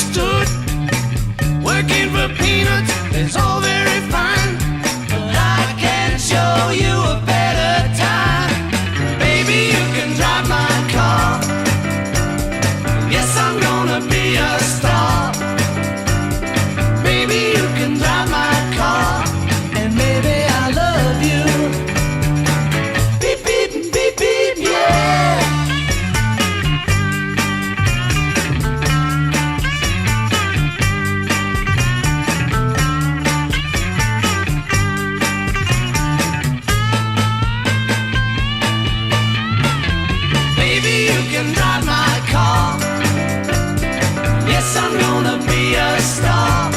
understood. Working for peanuts is all very fine, but I can show you a better time. Baby, you can drive my car. Yes, I'm gonna be a star. Baby, you can drive my car, and maybe I love you. Beep, beep, beep, beep, yeah. Baby, you can drive my car. Yes, I'm gonna be a star.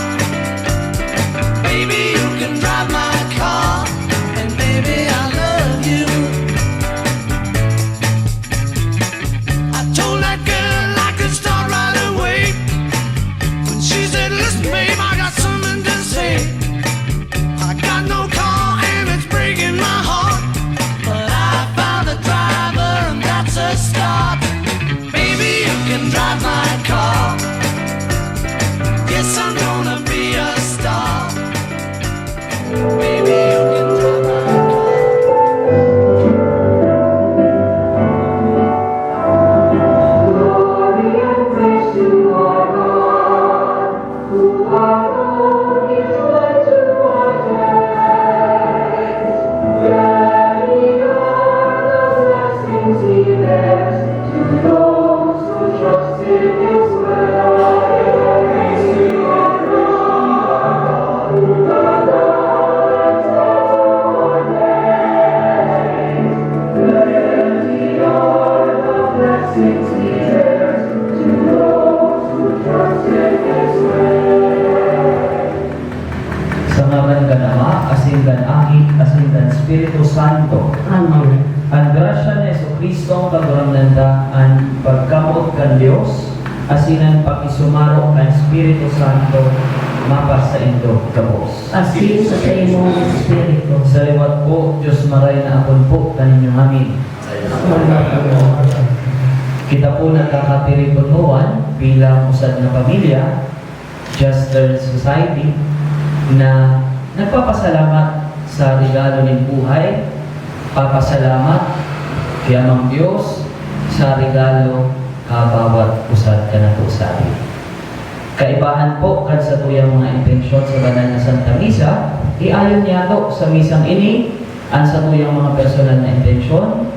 Baby, you can drive my car, and baby, I love you. I told that girl I could start right away. When she said, listen, babe, I got something to say. I got no car and it's breaking my heart, but I found a driver and that's a start. Baby, you can drive my car. Yes, I'm gonna be a star. Baby, you can drive my car. Glory and praise to our God, who alone is led to our days. Many are the blessings He bears to those who trust in His word. Praise to our God, who alone is led to our days. Many are the blessings He bears to those who trust in His word. Sa ngalan ka Ama, asin kan Aki, asin kan Espiritu Santo. Amen. Ang grasya ni Jesucristo ang kaguranganda, ang pagkamot kan Dios, asinan pakisumaro kan Espiritu Santo, mapas sa indo kabos. Asin sa imong espiritu. Sa liwat po, Diyos maray na apon po kaninyong amin. Kita po nagkakapiripunuan bilang usad na pamilya, Juster Society, na nagpapasalamat sa regalo ng buhay, papasalamat kay Amang Diyos sa regalo bawat usad ka na po sa amin. Kaibahan po kan sa tuyang mga intensyon sa banal na Santa Misa, iayon niya to sa misang ini, ang sa tuyang mga personal na intensyon,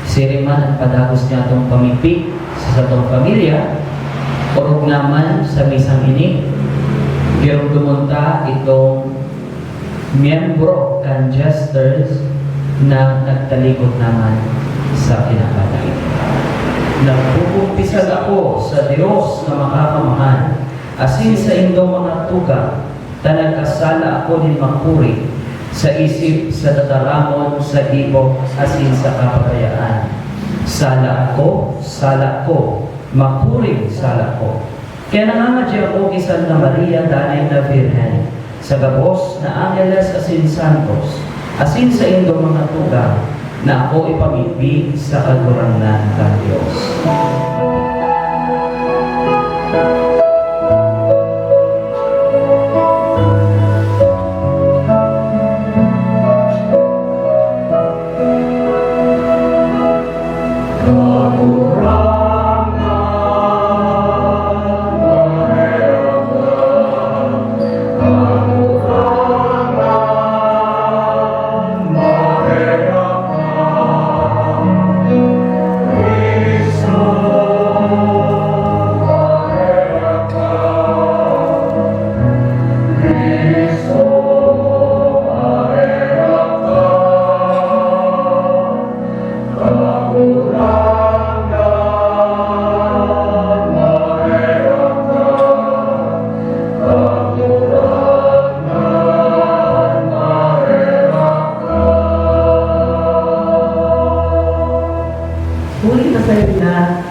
siriman at padagos niya itong pamipik sa satong pamilya, orog naman sa misang ini, girong dumunta itong miyembro kan Jesters na nagtalikod naman sa kinapatay. Nagpupumpisag ako sa Diyos na makakamahan, asin sa indong mga tuga, nagkasala ako din magpuri, sa isip, sa tataramon, sa ibok, asin sa kapatayaan. Sala ko, magpuring sala ko. Kaya nangamadya ako kay Santa Maria, Danay na Virgen, sa gabos na Angeles asin Santos, asin sa indong mga tuga, na ako ipamibig sa kagurangnan ng Diyos.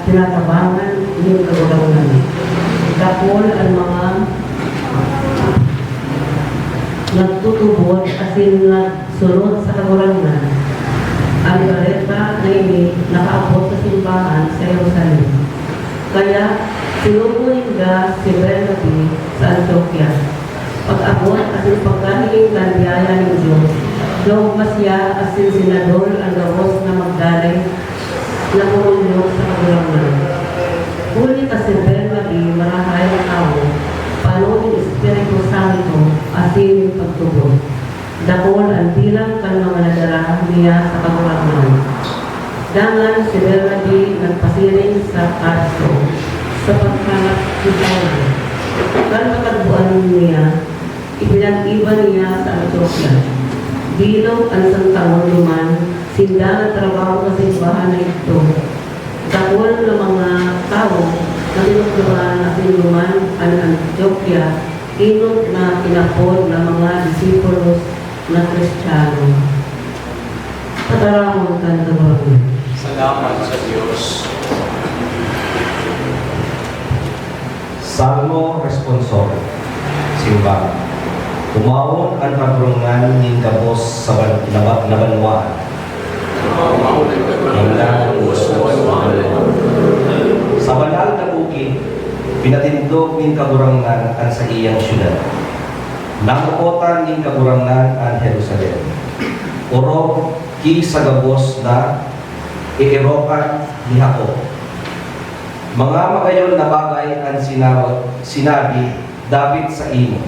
tinatabangan yung kagulaunan. Kapol ang mga nagtutubod asin nagsunod sa kagulaunan. Ang Loretta na ini nakaabot sa simbahan sa Jerusalem. Kaya Sinubunin ka si Bernabe sa Antioquia. Pag-abot asin pagkahiling kan biyaya ng Diyos, daw masya asin senador ang gawos na magdalay na kumulog sa kagulangan. Huli ka si Bernabe marahay ang tao, panunin Espiritu Santo asin yung pagtubog. Dakol ang bilang kan mga nadara niya sa kagulangan. Dangan si Bernabe nagpasiring sa Tarso sa pagkakasisawan. Kan makagbuan niya, ipinag-iba niya sa Antioquia. Bilog ang sangtangon luman, sinda na trabaho sa simbahan na ito. Dakol ng mga tao na tinutulungan na sinuman ang Antioquia, inot na kinapod ng mga disipulos na Kristiyano. Pataramon ka na gawin. Salamat sa Diyos. Salmo responsorial. Simbahan. Umawon ang kabrungan ng gabos sa nabanwaan. Sa banal na bukid, pinatindog ng kaburangan ang sa iyang syudad. Namukotan ng kaburangan ang Jerusalem. Uro ki sa gabos na iirokan ni Jacob. Mga magayon na bagay ang sinabi David sa imo,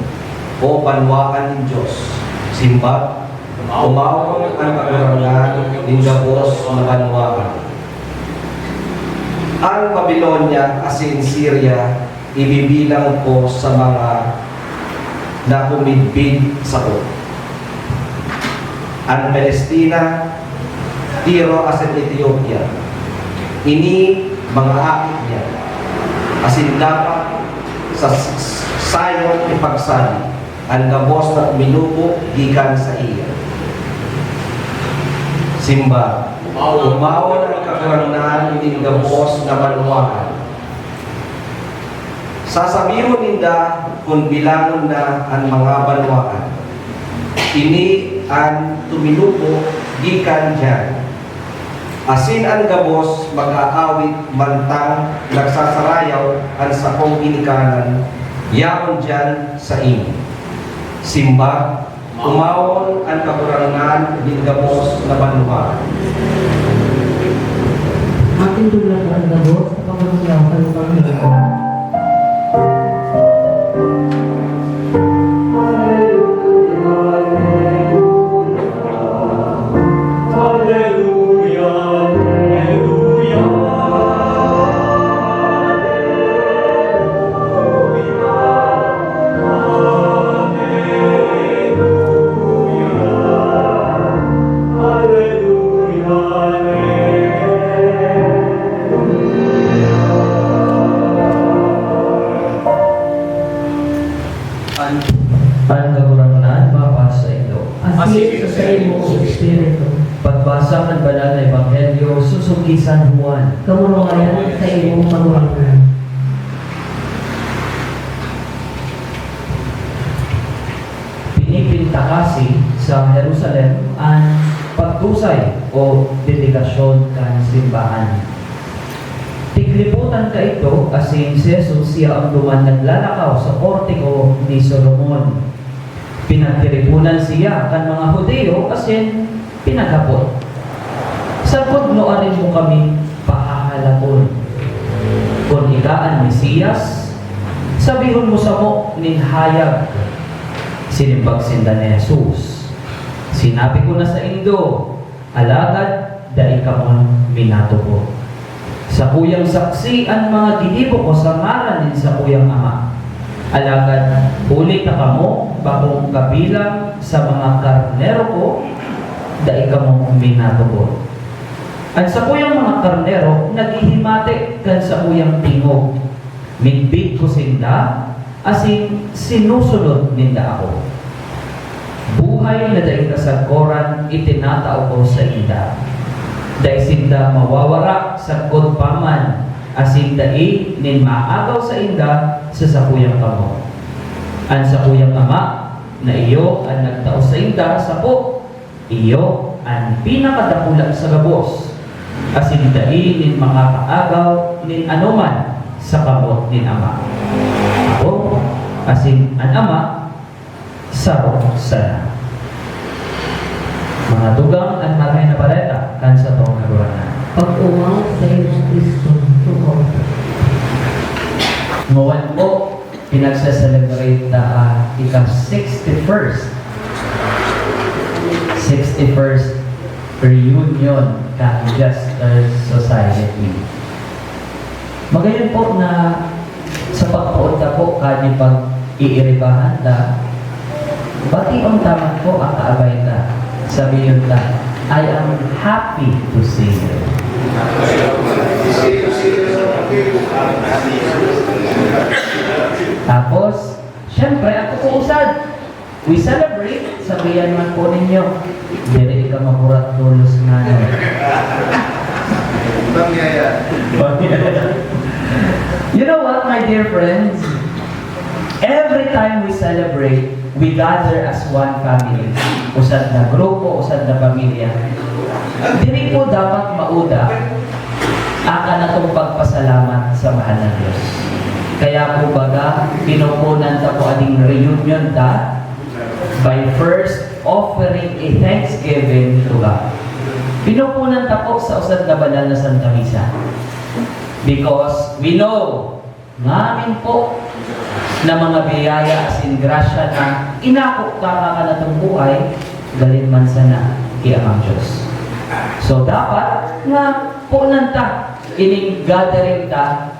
o banwaan ng Diyos, simba, umawon ang kagurangan ng gabos na banwaan. Ang Babylonia asin Syria, ibibilang ko sa mga nakumidbid sa ko. Ang Palestina, Tiro asin Ethiopia, ini mga akit niya, asin dapat sa sayon ipagsali, ang gabos na minupo gikan sa iya. Simba, umawon ang kagurangan ng gabos na banwaan. Sasabihon ninda kung bilangon na ang mga banwaan. Ini ang tuminupo gikan dyan. Asin ang gabos mag-aawit mantang nagsasarayaw ang sakong inikanan, yaon dyan sa imo. Simba, umawon ang kakurangan ng gabos na banwaan. Ating tulad ang gabos sa pagmamalaw ng Panginoon. Ang kagurangan mapasa ito. Asin sa imo Espiritu, Pagbasa ng banal na Ebanghelyo, susugi San Juan. kamuluayan sa imong kagurangan. Pinipinta kasi sa Jerusalem ang pagtusay o dedikasyon kan simbahan. Tigliputan ka ito asin si Jesus siya ang duman naglalakaw sa portiko ni Solomon. Pinagtiripunan siya kan mga Hudeo asin pinagapot. Sa pagnoarin mo kami pahahalapon. Kung ika ang Mesiyas, sabihon mo sa mo nin hayag. Sinimpagsinda ni Jesus. Sinabi ko na sa Indo, alagad dahil ka mon minato ko. Sa kuyang saksi ang mga gidibo ko sa ngaran din sa kuyang ama. Alagad, huli ka kamo, bagong kabilang sa mga karnero ko, dahil ka mong minato ko. At sa kuyang mga karnero, naghihimate kan sa kuyang tingog. Minbig ko sinda, asin sinusunod ninda ako. Buhay na dahil kasagkoran, itinatao ko sa inda. Dahil sinda mawawara sa kodpaman, asin dai nin maagaw sa inda sa sakuyang kamo. Ang sakuyang ama na iyo ang nagtao sa inda sa po, iyo ang pinakadakulang sa gabos. Asin dai nin mga kaagaw nin anuman sa kamot ni Ama. Ako, asin ang Ama, saro sana. Mga dugang at maray na baleta, kansa tong kagurangan. Pag-uwang sa Iyong Kristo, tuon. Ngawan po, pinagsa-celebrate na ika-61st reunion ng Justers Society. Magayon po na sa pagpuunta po kanya pag iiribahan na bationg taman po ang kaabay na sabi yun na I am happy to see you. Tapos, syempre, ako po usad. We celebrate, sabihan man po ninyo. Dili ka makurat tulos nga no. You know what, my dear friends? Every time we celebrate, we gather as one family. Usad na grupo, usad na pamilya. Dili po dapat mauda aka na itong pagpasalamat sa mahal na Diyos. Kaya po baga, pinupunan ta po aning reunion ta by first offering a thanksgiving to God. Pinupunan ta po sa usad na banal na Santa Misa. Because we know, ngamin po, na mga biyaya as in grasya na inakok ka na itong buhay, galin man sana kiyamang Diyos. So dapat nga punan ta, ining gathering ta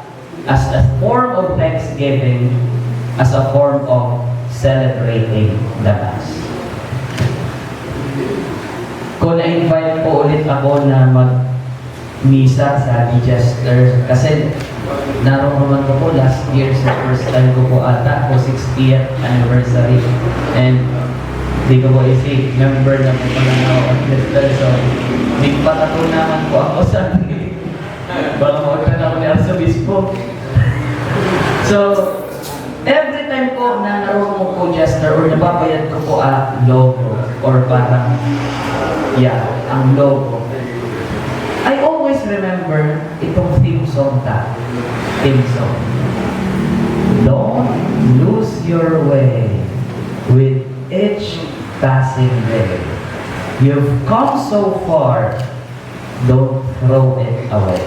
as a form of thanksgiving, as a form of celebrating the Mass. Kung na-invite po ulit ako na mag-misa sa Digester, kasi naroon ko po last year sa first time ko po ata po 60th anniversary, and di ko po isip member na po pala na ako at Digester, so di naman po ako sa baka mautan ako ni Arsobispo. So every time po na naroon mo po Digester or nababayad ko po logo or parang ang logo, I always remember itong theme song ta. Theme song. Don't lose your way with each passing day. You've come so far, don't throw it away.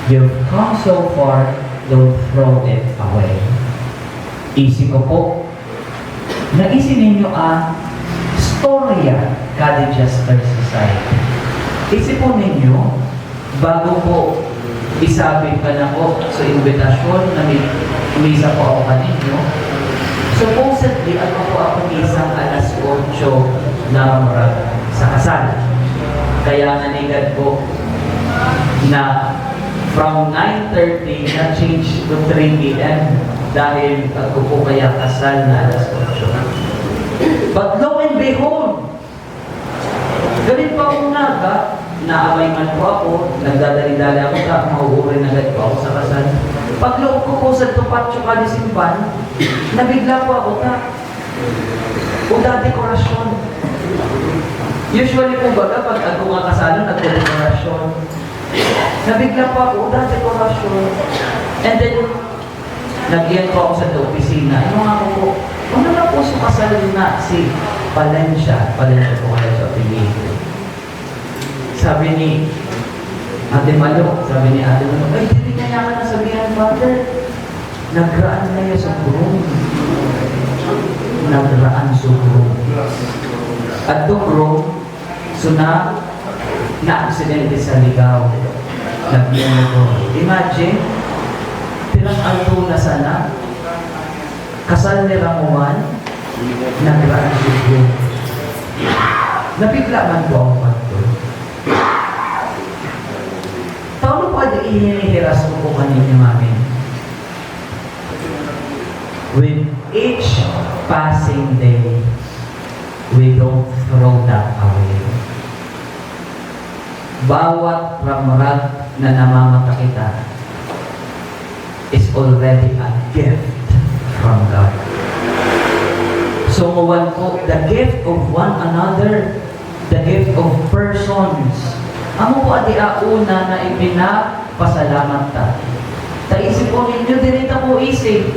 You've come so far, don't throw it away. Isip ko po, naisip ninyo storya kada Justers Society. Isip po ninyo, bago po isabit ka na po sa invitasyon na umisa po ako kaninyo, supposedly ako po ako isang alas 8 na sa kasal. Kaya nanigad po na from 9:30 na change to 3 p.m. dahil ako po kaya kasal na alas 8. But lo and behold, galit pa ako naamay man po ako, nagdadali-dali ako mauuri na galit po ako sa kasal. Pagloob ko po sa tupatyo kalisimpan, nabigla po ako uda dekorasyon. Usually po baga, pag ako nga kasalo, nagdekorasyon. Nabigla po ako, uda dekorasyon. And then, nag-iyan po ako sa opisina. Ano nga po, ano na po sa kasal na si Palencia po kayo sa apelido. Sabi ni Ate Malo, ay, hindi kaya ka nasabihan, Father, nagraan na yung sugrong. Nagraan sugrong. At dugrong, so na-aksidente sa ligaw. Nagbiyan ko. Imagine, pinag-alto na sana, kasal ni Ramuan, nagraan sugrong. Nabigla man po ang pagto. Paano po ihinihiras mo po kanina namin? With each passing day, we don't throw that away. Bawat ramrag na namamata kita is already a gift from God. So, one po, the gift of one another, the gift of persons. Amo po adi auna na pasalamat ta. Taisip po ninyo, dinita po isip.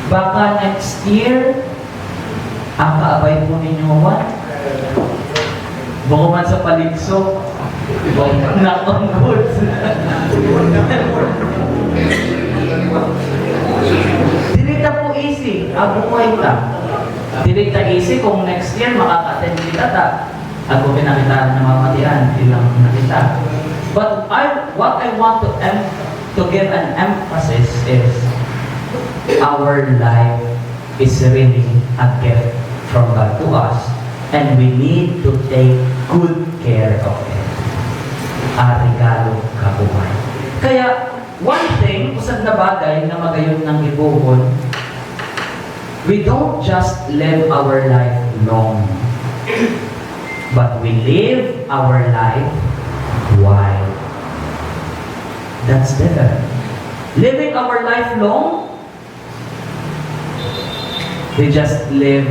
Baka next year, ang kaabay po ninyo man. Baka man sa paligso, knock on wood. Dinita po isip, abuhay ta. Dinita isip kung next year makaka-attend kita ta. Ako pinakita na mamatian, ilang nakita. But what I want to give an emphasis is our life is really a gift from God to us, and we need to take good care of it. Regalo kabuhay. Kaya, one thing, usad na bagay na magayon ng ibuhon, we don't just live our life long, but we live our life wide. That's different. Living our life long, we just live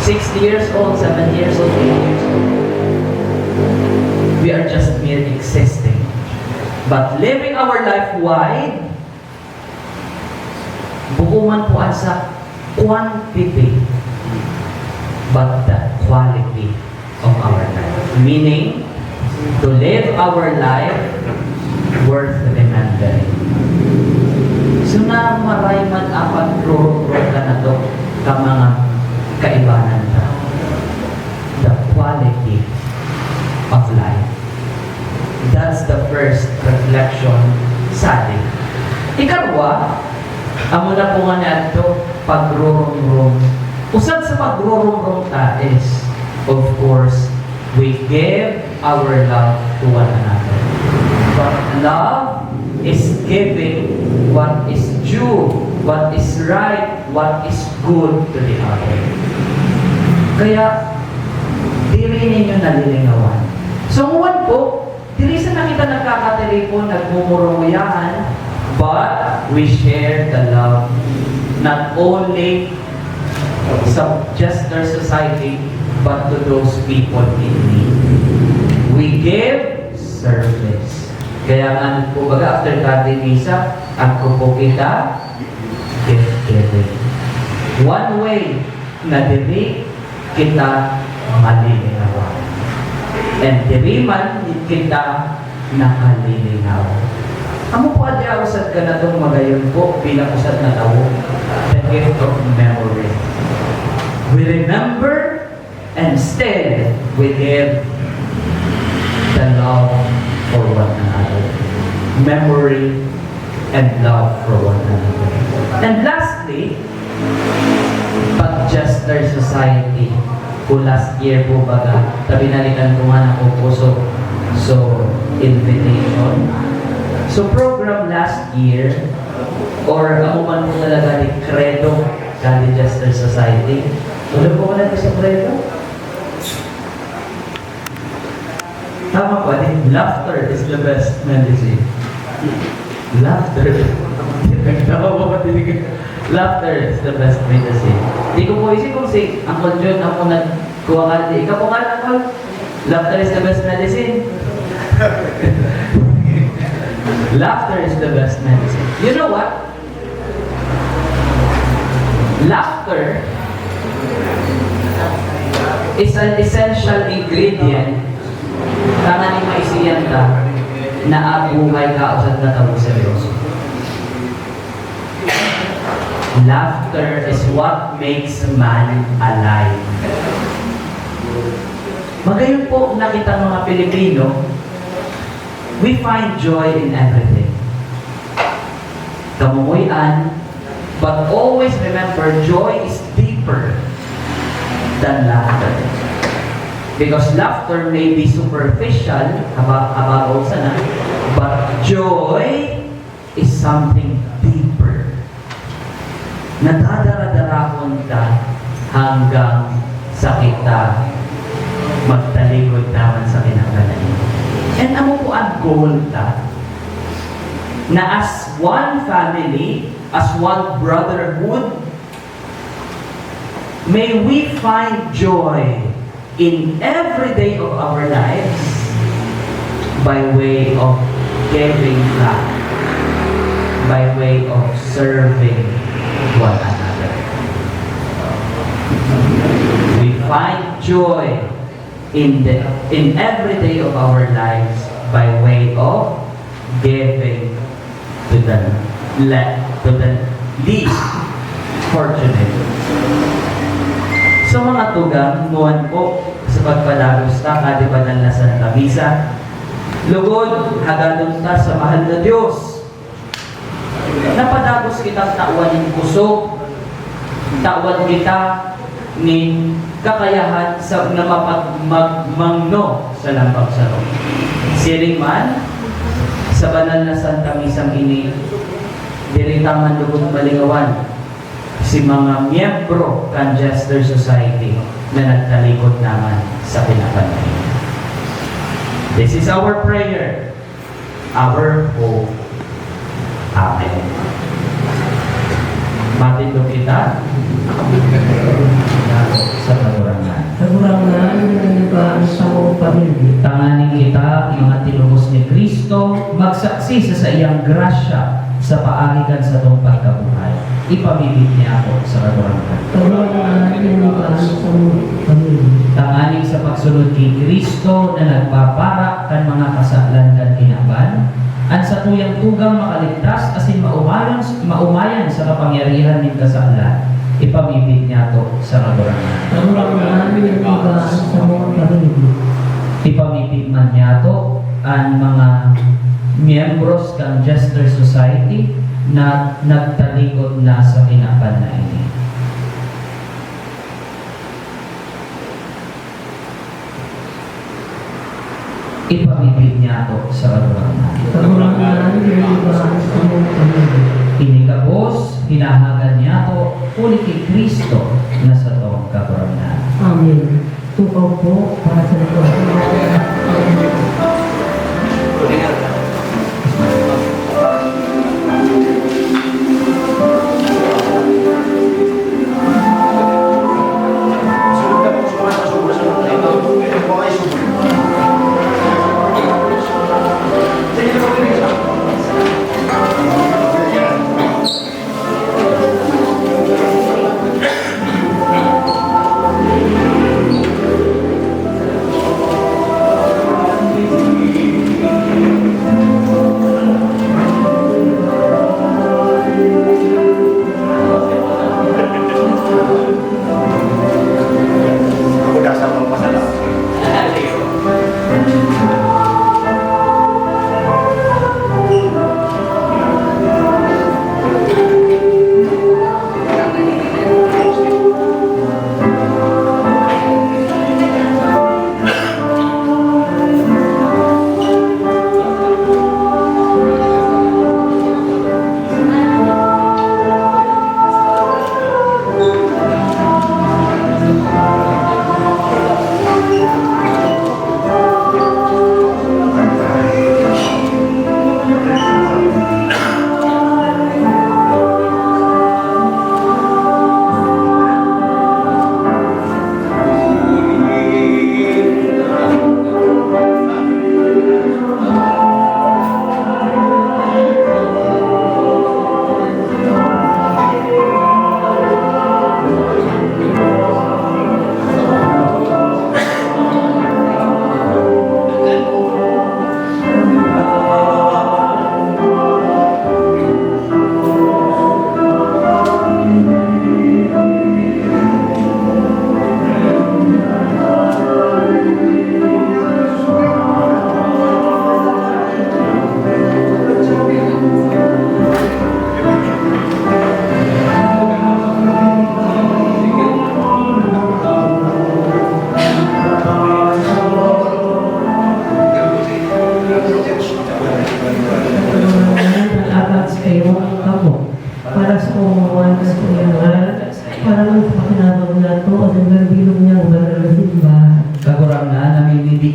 60 years old, 7 years old, 8 years old. We are just mere existing. But living our life wide, bukuman po sa quantity, but the quality of our life. Meaning, to live our life worth remembering. So na maray man apat roro ka na to ka mga kaibanan ta. The quality of life. That's the first reflection sa atin. Ikarwa, amo na po nga nato pagrurong-rong. Usad sa pagrurong-rong ta is, of course, we give our love to one another. But love is giving what is due, what is right, what is good to the other. Kaya, diri ninyo nalilingawan. So, nguwan po, diri sa nakita nagkakatelepon, nagmumurunguyahan, but we share the love not only sa just their society, but to those people in need. We give service. Kaya ano po baga, after Kati Misa, ako po kita, gift giving. One way na diri kita malilinawan. And diri man kita nakalilinaw. Amo po adya usad ka na itong magayon po bilang usad na tao, the gift of memory. We remember and still we give the love for one another. Memory and love for one another. And lastly, pag-juster society. Kung last year po baga, binalikan ko nga na po so invitation. So program last year, or ako man po talaga ni Credo, Gandhi Juster Society. Tuloy po ko na sa Credo? Tama pa din, laughter is the best medicine. Laughter. Tama pa ba tinig? Laughter is the best medicine. Di ko po isip kung si Uncle John ako nagkuha ka. Ikaw po ka, Uncle? Laughter is the best medicine. Laughter is the best medicine. You know what? Laughter is an essential ingredient na ni maisiyan ta na abuhay ka usad na tao sa Diyos. Laughter is what makes man alive. Magayon po nakita mga Pilipino, we find joy in everything. Kamumuyan, but always remember, joy is deeper than laughter. Because laughter may be superficial, about sana, but joy is something deeper. Nadadara-darakon ka hanggang sa kita magtalikod naman sa kinakalain. And amo po ang goal ta, na as one family, as one brotherhood, may we find joy in every day of our lives by way of giving back by way of serving one another. We find joy in every day of our lives by way of giving to the least fortunate. Sa mga tugang, muwan po sa pagpalagos ta, kadibanan na Santa Misa, lugod, hagadon ta sa mahal na Diyos. Napadagos kitang tawan ng kusog, tawan kita ni kakayahan sa na mapagmagmangno sa lambang saro. Siring man, sa banal na Santa Misang ini, diritaman lugod malingawan, si mga miyembro kan Jester Society na nagtalikod naman sa pinapanay. This is our prayer, our hope. Amen. Matindog kita sa kagurangan. Kagurangan ng iba sa mong pamilya. Tanganin kita, mga tinubos ni Kristo, magsaksi sa iyang grasya sa paagitan sa itong pagkabuhay. Ipamibig niya ako sa kagurangan. Kagurangan ng iba sa mong pamilya. Tanganin sa pagsunod kay Kristo na nagpapara kan mga kasalan kan kinaban, at sa tuyang tugang makaligtas asin maumayan sa kapangyarihan ng kasalan. Ipamibig niya to sa kagurangan. Kagurangan ng iba sa mong pamilya. Ipamibig man niya to ang mga miyembros ng Jester Society na nagtalikod na sa kinaban na ini. Ipamibig niya to sa kagurangan. Kagurangan ng iba sa mong pamilya. Inikabos, hinahagan niya to uli kay Kristo na sa itong kagurangan. Amen. Tukaw po para sa ito.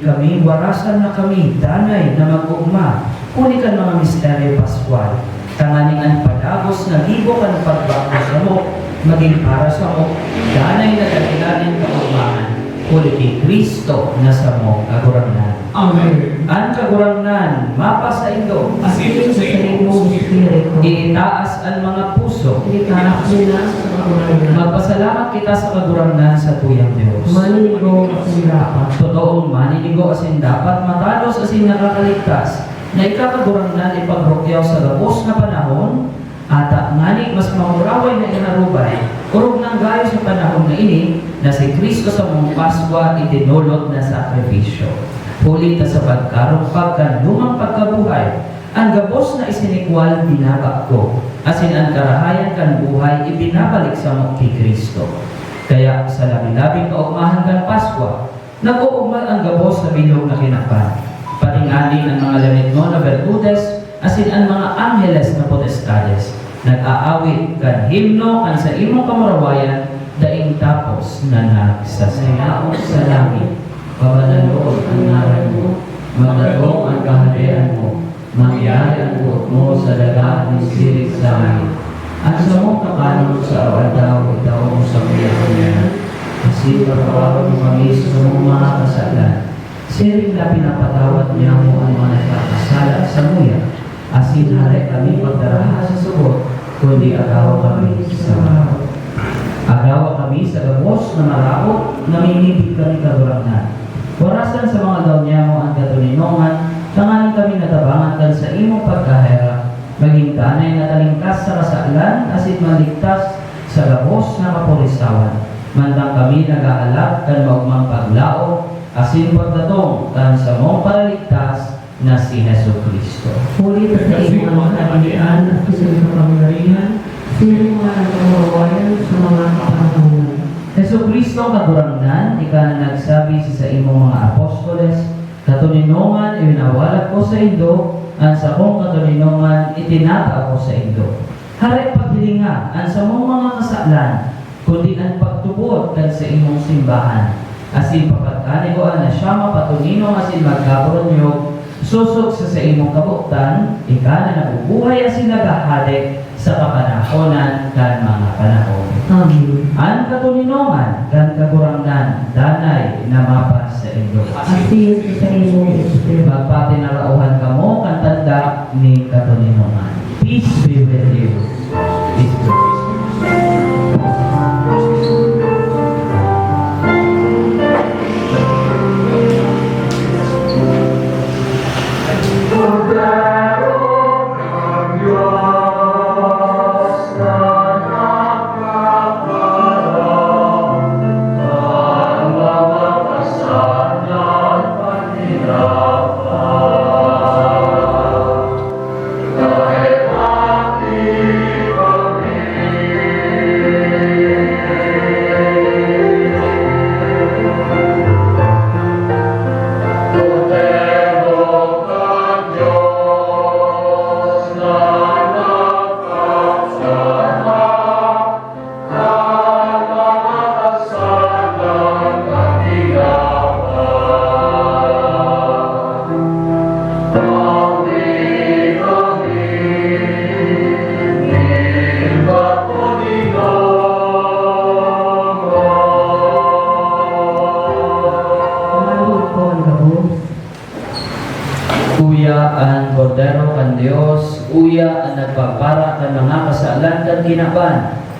kami, warasan na kami, danay na mag-uuma. Uli kan mga misteryo Pascual, tanganingan padagos na libo kan pagbako sa mo, maging para sa mo, danay na dakilanin kaumaan, uli kay Kristo na sa mong kagurangnan. Amen. Ang kagurangnan, mapa sa indo, Asin sa imong espiritu. itaas ang mga puso. Itaas nila sa kagurangan. Magpasalamat kita sa kagurangnan sa tuyang Diyos. Maninigo asin dapat. Totoong maninigo asin dapat matalos asin nakakaligtas na ikakagurangnan ipagrokyaw sa labos na panahon at ngani mas mamuraway na inarubay urog ng gayo sa panahon na ini na si Kristo sa mong Paskwa itinulot na sakripisyo. Huli ta sa pagkarong pagkanlumang pagkabuhay, ang gabos na isinikwal binabak ko, asin ang karahayan kan buhay ibinabalik sa mong kay Kristo. Kaya sa labi-labing kaugmahan kan Paskwa, nag-uugmal ang gabos na bilog na kinapan. Patingani ang mga lamit mo na bertudes, asin ang mga angeles na potestades. Nag-aawit kan himno kan sa imong kamurawayan, daing tapos na nagsasayaw sa langit. Pabalaloon ang ngaran mo, magatong ang kaharian mo, mangyari ang buot mo sa dagat ni sirig sa langit. At sa mong kakanong sa araw-daw, itaw mo sa kuya-kuya. Kasi pagkawaran mo kami sa mong mga kasalan. Sirig na pinapatawad niya mo ang mga nagkakasala sa muya. Asin hari kami pagdaraha sa subot, kundi agawa kami sa maraot. Agawa kami sa gabos na maraot, namimibig kami kagurangnan. Warasan sa mga daw niya mo ang katuninongan, tanganin kami natabangan kan sa imong pagkahera, maging tanay na talingkas sa kasalan, asin maligtas sa gabos na kapurisawan. Mandang kami nag-aalak kan maugmang paglao, asin pagdatong kan sa mong paraligtas na si Jesucristo. Huli ka sa imong mga kagian at sa imong kamangyarihan, sino nga ang kamurawayan sa mga kapanahonan. Jesucristo ang kagurangnan, ika na nagsabi sa imong mga apostoles, katuninongan iwinawalag ko sa indo, ang sa kong katuninongan itinata ko sa indo. Hari paghilinga, ang sa mong mga kasalan, kundi ang pagtubod kan sa imong simbahan. Asin papagkanigoan na siya mapatuninong asin magkaburonyog, susok sa imong kabutan, ika na nabubuhay asin nagahalik sa kapanahonan kan mga panahon. Amen. Ang katuninongan kan kagurangnan, danay na mapas sa indo. Asin sa imong espiritu. Magpatinarauhan kamo kan tanda ni katuninongan. Peace be with you. Peace be with you. Uya ang bordero kan Dios, uya ang nagpapara kan mga kasalan kan kinaban,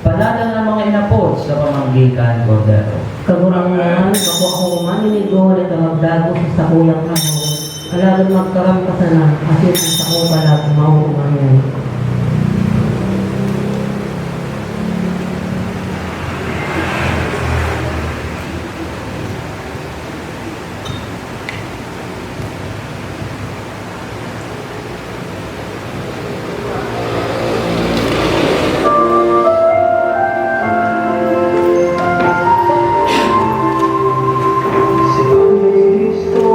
paladan ang mga inapod sa pamanggikan bordero. Kagurangan, ako ako maninigo na magdago sa sakuyang kamon. Alagan magkaram ka sana, kasi sa ko pala kumauumangan. Si Kristo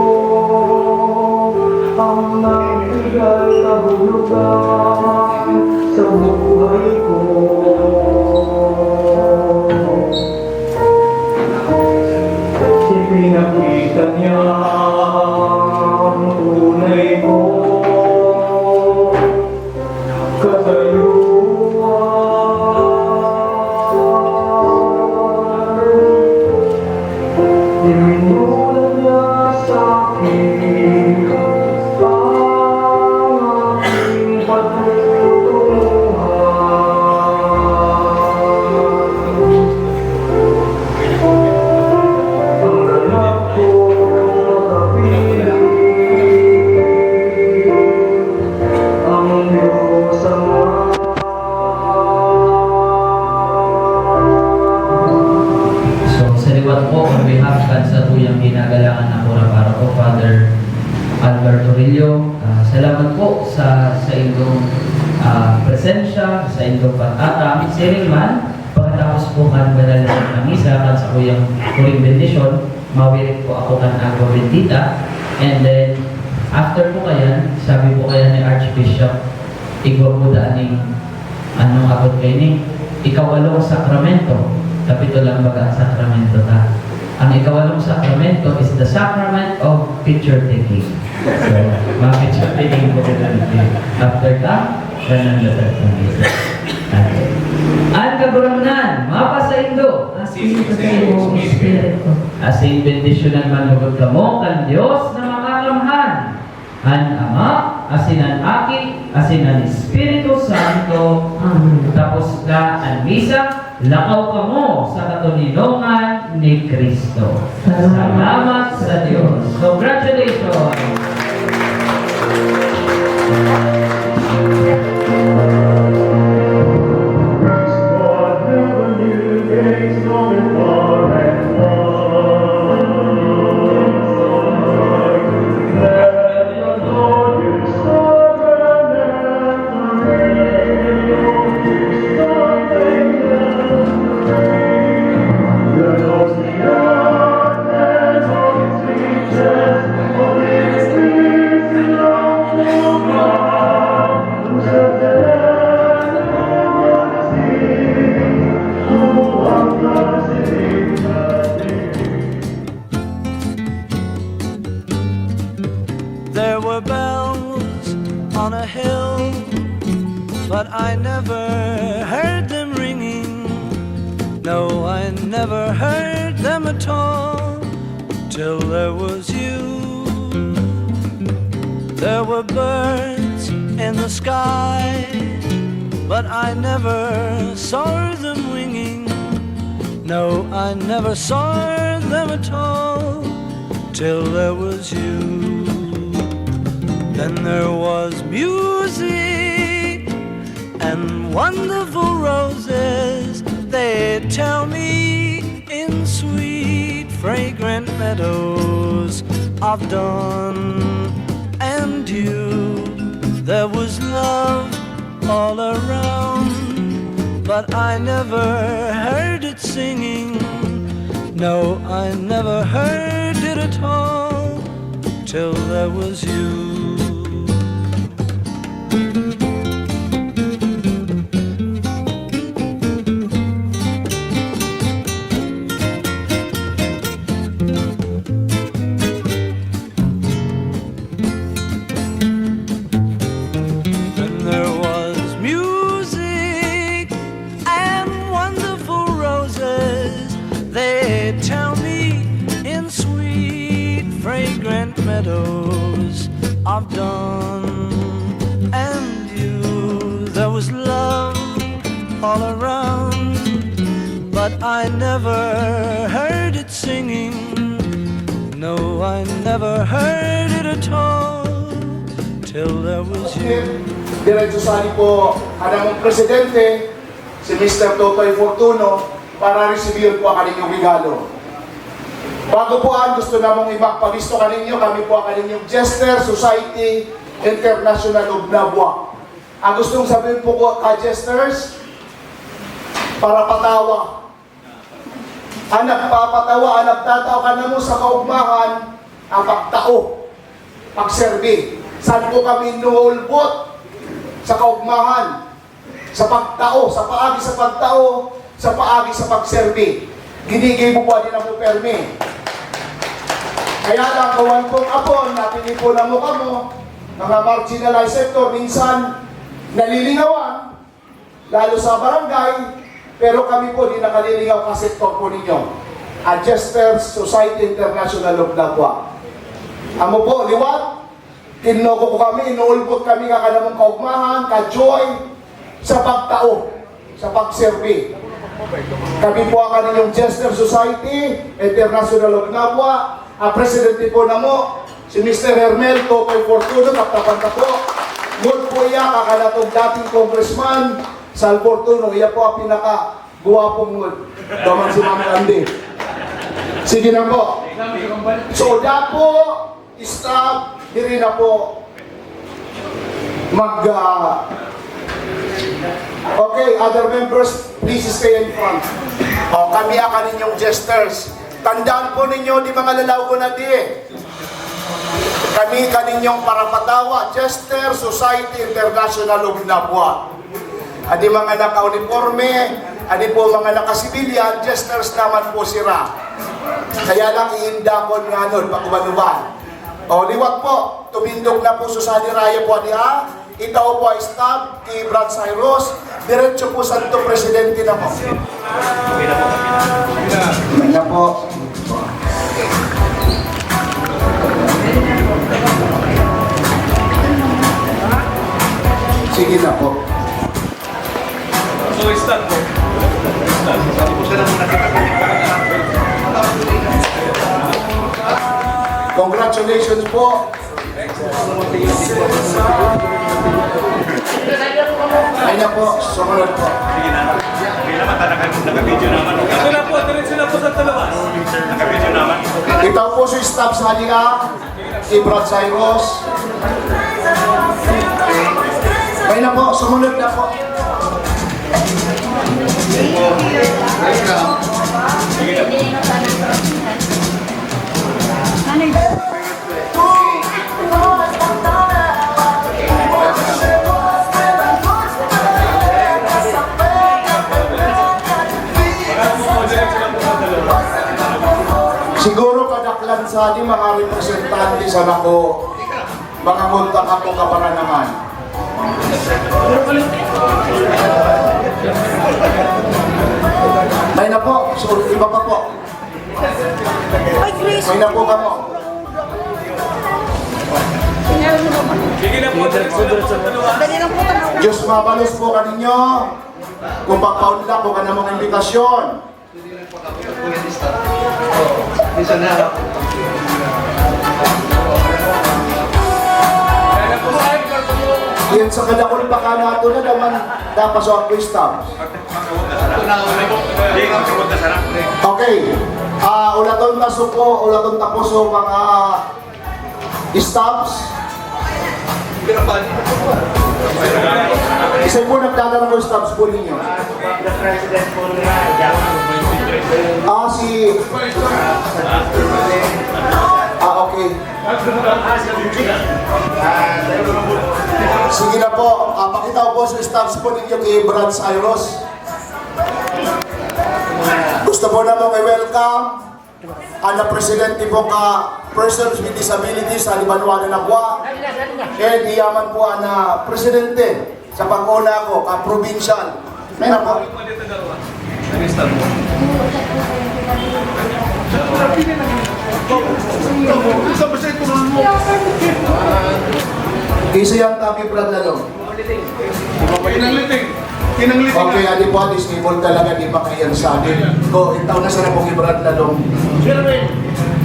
ang nagbigay kahulugan. kan sa tuyang ginagalangan ako na para ko, Father Alberto Rillo. Salamat po sa inyong presensya, sa inyong pag-ata. Siring man, pagkatapos po kan banal na misa, kan sa kuyang huling bendisyon, mawirik po ako kan agwa bendita. And then, after po kaya, sabi po kaya ni Archbishop, igwa po daaning anong abot kayo ni ikawalong sakramento. Kapito lang baga ang sakramento ta. Ang ikawalong sakramento is the sacrament of picture taking. So, ma-picture taking po ito. After that, ganun na ito. Okay. Ang kaburamnan, mapa sa Indo. Asin sa iyong Espiritu. Asin bendisyonan man lugod kamo kan Diyos na makakamhan. An Ama, asin ang Aki, asin ang Espiritu Santo. Amen. Tapos na ang misa, lakaw kamo sa katuninongan ni Kristo. Salamat sa Diyos. Congratulations! God never knew days going far and wide. Let the Lord you sovereign and something the Lord's the earth and all its creatures, all its things belong to God, who set the land upon the sea, who wonders in the There were bells on a hill, but I never heard them ringing. No, I never heard them at all, till there was you. There were birds in the sky, but I never saw them winging. No, I never saw them at all, till there was you. Then there was music and wonderful roses, they tell me, in sweet fragrant meadows of dawn and dew. There was love all around, but I never heard it singing. No, I never heard it at all, till there was you. Then there was music and wonderful roses, they tell me, in sweet fragrant meadows of dawn and you. There was love all around, but I never heard it singing. No, I never heard it at all, till there was you. Diretso sali po ang presidente, si Mr. Totoy Fortuno, para resibir po ang kaninyong regalo. Bago po gusto namang ipagpabisto kaninyo, kami po ang kaninyong Jester Society International of Nabwa. Ang gustong sabihin po ko ka-Jesters, para patawa. Ang nagpapatawa, ang nagtatawa ka na mo sa kaugmahan, ang pagtao, pagserbi. Saan po kami nuulbot? Sa kaugmahan, sa pagtao, sa paagi sa pagtao, sa paagi sa pagserbi. Ginigay mo po din ang permi. Kaya lang, kawan pong apon, napili po na mukha mo, mga marginalized sector, minsan nalilingawan, lalo sa barangay, pero kami po di nakaliligaw ka sektor po ninyo. Adjusters Society International of Nabwa. Amo po, liwat, tinoko ko kami, inuulbot kami nga kanamong kaugmahan, ka-joy, sa pagtao, sa pagserbi. Kami po ang kaninyong Jester Society International of Nabwa. Ang presidente po na mo, si Mr. Hermel Totoy Fortuno, kaptapan ka po. Ngul po iya, kakalatong dating congressman, Sal Fortuno, iya po ang pinaka-guwapong ngul. Daman si Mami Andy. Sige na po. So, dapo, stop, diri na po okay, other members, please stay in front. O, kami ang ninyong jesters. Tandaan po ninyo, di mga lalaw ko na di. Kami kaninyong parapatawa, Jester Society International of Nabwa. Adi mga naka-uniforme, adi po mga naka-civilian, jesters naman po sira. Kaya lang iindakon nga nun, pagkumanuban. O, liwat po, tumindog na po Susani Raya po niya. Itaw po ay stop kay Brad Cyrus. Diretso po Santo Presidente na po. May na po. Sige na po. So, start po. Congratulations po. Ay na po, sumunod po. Sige na. Sige naman, naka-video naman. Ito na po, diretso na po sa talabas. Naka-video naman. Itaw po si staff sa halika, si Brad Cyrus. Ay na po, sumunod na po. Siguro kadaklan sa di mga representante sa nako, mga muntak ako kaparanaman. May na po, so iba pa po. May na po ka mo. Sige na po, diretso na po sa talabas. Diyos mabalos po kaninyo, kung pagpaunla po ka na mong imbitasyon. Yan sa kadakol pa ka na ito na naman dapat sa Christam. Okay. Ulaton na suko, ulaton tapos o mga stops. Isa po nagdadala ng stops po ninyo. Okay. Sige na po, pakita ko po sa stops po ninyo kay Brad Cyrus. Gusto po naman i-welcome ang presidente po ka Persons with Disabilities sa Libanwa na Nabwa. And iyaman po ang presidente sa pag-una ko, ka-provincial. May na po. Isa yan kami, Brad Lalong. Okay, adi po, disable talaga, di pa kayan sa atin. Ko, itaw na sana pong i-Brad Lalong.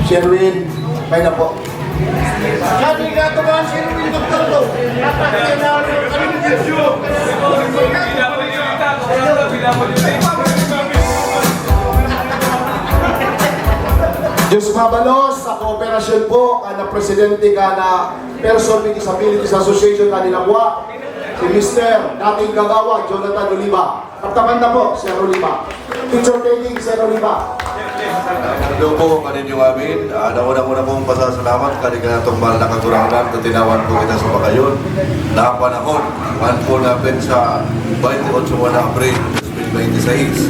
Sherwin, may na po. Sabi nga ito ba, Sherwin, doktor to? Diyos mabalos sa kooperasyon po na presidente ka na Person with Disabilities Association na Dinabwa, si Mr. dating kagawa, Jonathan Oliva. Kaptaman na po, Sir Oliva. Picture taking, Sir Oliva. Hello po, kaninyong amin. Nauna-una pong pasasalamat kanina itong mahal na kagurangan na tinawan po kita sa Bakayon. Nakapanahon, man po natin sa 28 na Abril 2026.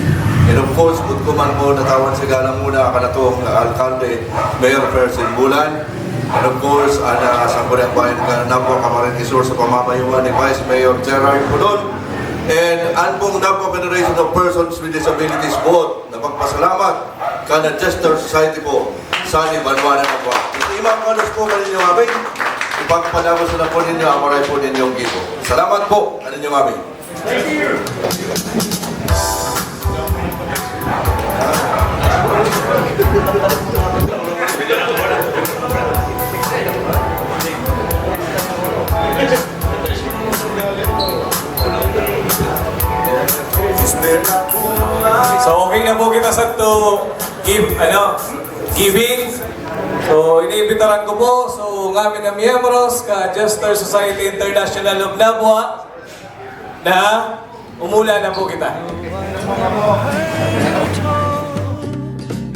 And of course, kung kuman po natawan sa galang muna kanatong alkalde, Mayor Persin Bulan. And of course, sa Koreang Bayan na po kamarin isur sa pamamayuan ni Vice Mayor Gerard Pulon. And Anpong Napo Federation of Persons with Disabilities Board na magpasalamat ka na Jester Society po sa Libanwa na po. Imang kanos po kaninyong amin. Ipagpalabas na po ninyo ang maray po ninyong gipo. Salamat po kaninyong amin. So okay na po kita sa to give giving. So, iniimbitaran ko po, so ng aming na miyembros ka Jester Society International of Nabua na umula na po kita.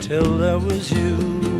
till there was you.